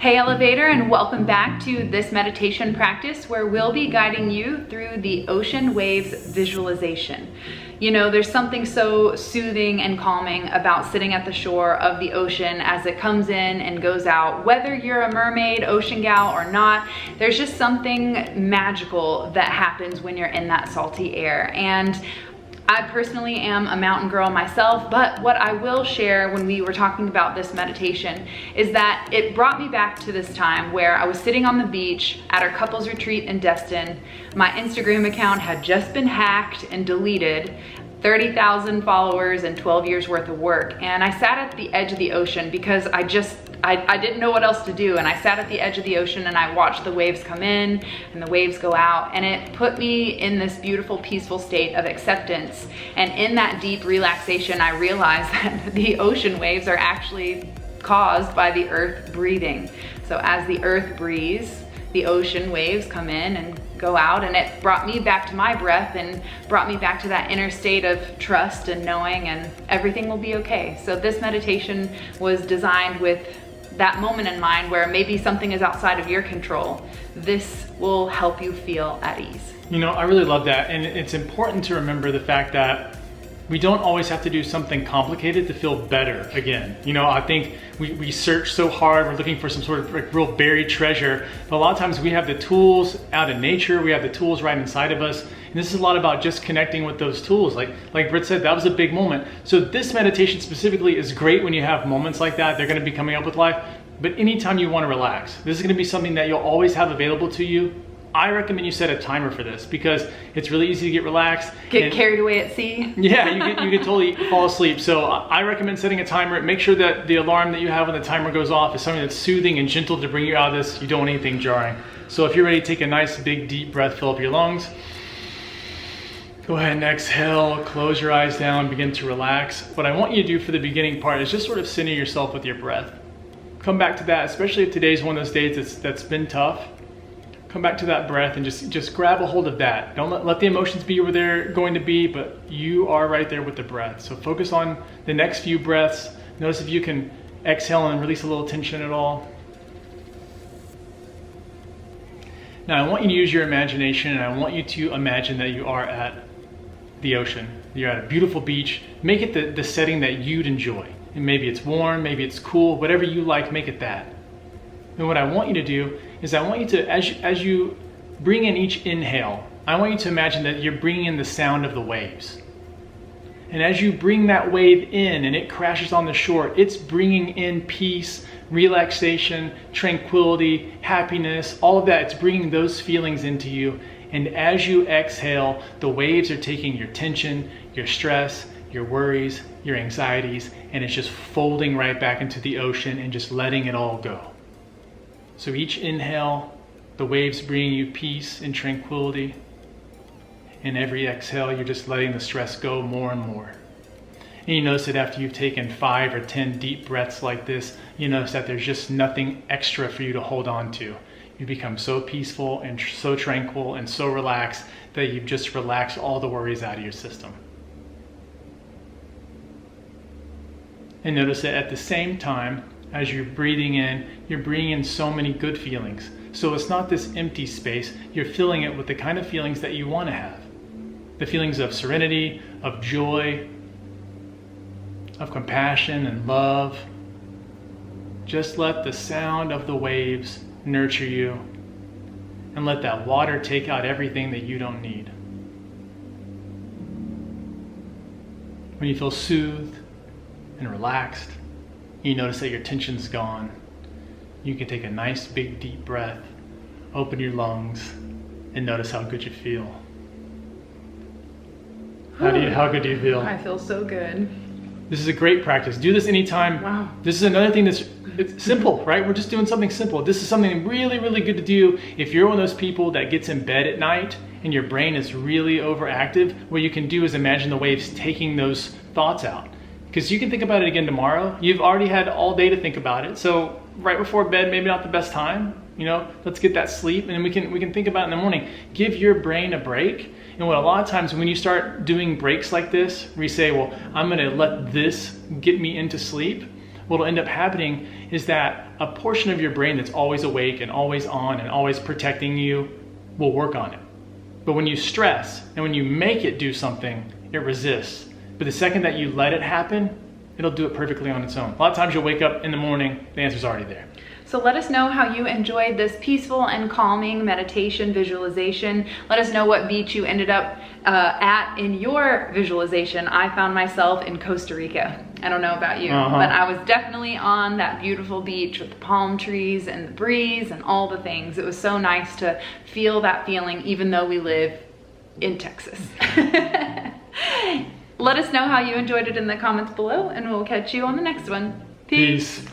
Hey Elevator, and welcome back to this meditation practice where we'll be guiding you through the ocean waves visualization. You know, there's something so soothing and calming about sitting at the shore of the ocean as it comes in and goes out. Whether you're a mermaid, ocean gal or not, there's just something magical that happens when you're in that salty air. And I personally am a mountain girl myself, but what I will share when we were talking about this meditation is that it brought me back to this time where I was sitting on the beach at our couples retreat in Destin. My Instagram account had just been hacked and deleted, 30,000 followers and 12 years worth of work. And I sat at the edge of the ocean because I didn't know what else to do. And I sat at the edge of the ocean and I watched the waves come in and the waves go out. And it put me in this beautiful, peaceful state of acceptance. And in that deep relaxation, I realized that the ocean waves are actually caused by the earth breathing. So as the earth breathes, the ocean waves come in and go out, and it brought me back to my breath and brought me back to that inner state of trust and knowing, and everything will be okay. So this meditation was designed with that moment in mind where maybe something is outside of your control. This will help you feel at ease. You know, I really love that, and it's important to remember the fact that we don't always have to do something complicated to feel better again. You know, I think we search so hard, we're looking for some sort of like real buried treasure, but a lot of times we have the tools out in nature, we have the tools right inside of us, and this is a lot about just connecting with those tools. Like Britt said, that was a big moment. So this meditation specifically is great when you have moments like that. They're gonna be coming up with life, but anytime you wanna relax, this is gonna be something that you'll always have available to you. I recommend you set a timer for this because it's really easy to get relaxed. Get carried away at sea. Yeah, you can totally fall asleep. So I recommend setting a timer. Make sure that the alarm that you have when the timer goes off is something that's soothing and gentle to bring you out of this. You don't want anything jarring. So if you're ready to take a nice big deep breath, fill up your lungs. Go ahead and exhale, close your eyes down, begin to relax. What I want you to do for the beginning part is just sort of center yourself with your breath. Come back to that, especially if today's one of those days that's been tough. Come back to that breath and just grab a hold of that. Don't let the emotions be where they're going to be, but you are right there with the breath. So focus on the next few breaths. Notice if you can exhale and release a little tension at all. Now I want you to use your imagination, and I want you to imagine that you are at the ocean. You're at a beautiful beach. Make it the setting that you'd enjoy. And maybe it's warm, maybe it's cool, whatever you like, make it that. And what I want you to do is I want you to, as you bring in each inhale, I want you to imagine that you're bringing in the sound of the waves. And as you bring that wave in and it crashes on the shore, it's bringing in peace, relaxation, tranquility, happiness, all of that. It's bringing those feelings into you. And as you exhale, the waves are taking your tension, your stress, your worries, your anxieties, and it's just folding right back into the ocean and just letting it all go. So each inhale, the waves bring you peace and tranquility. And every exhale, you're just letting the stress go more and more. And you notice that after you've taken 5 or 10 deep breaths like this, you notice that there's just nothing extra for you to hold on to. You become so peaceful and so tranquil and so relaxed that you've just relaxed all the worries out of your system. And notice that at the same time, as you're breathing in so many good feelings. So it's not this empty space, you're filling it with the kind of feelings that you want to have. The feelings of serenity, of joy, of compassion and love. Just let the sound of the waves nurture you, and let that water take out everything that you don't need. When you feel soothed and relaxed, you notice that your tension's gone. You can take a nice big deep breath, open your lungs, and notice how good you feel. How good do you feel? I feel so good. This is a great practice. Do this anytime. Wow. This is another thing it's simple, right? We're just doing something simple. This is something really, really good to do if you're one of those people that gets in bed at night and your brain is really overactive. What you can do is imagine the waves taking those thoughts out. Because you can think about it again tomorrow. You've already had all day to think about it. So right before bed, maybe not the best time. You know, let's get that sleep, and then we can think about it in the morning. Give your brain a break. And what a lot of times when you start doing breaks like this, where you say, well, I'm gonna let this get me into sleep, what'll end up happening is that a portion of your brain that's always awake and always on and always protecting you will work on it. But when you stress and when you make it do something, it resists. But the second that you let it happen, it'll do it perfectly on its own. A lot of times you'll wake up in the morning, the answer's already there. So let us know how you enjoyed this peaceful and calming meditation visualization. Let us know what beach you ended up at in your visualization. I found myself in Costa Rica. I don't know about you, but I was definitely on that beautiful beach with the palm trees and the breeze and all the things. It was so nice to feel that feeling, even though we live in Texas. Let us know how you enjoyed it in the comments below, and we'll catch you on the next one. Peace.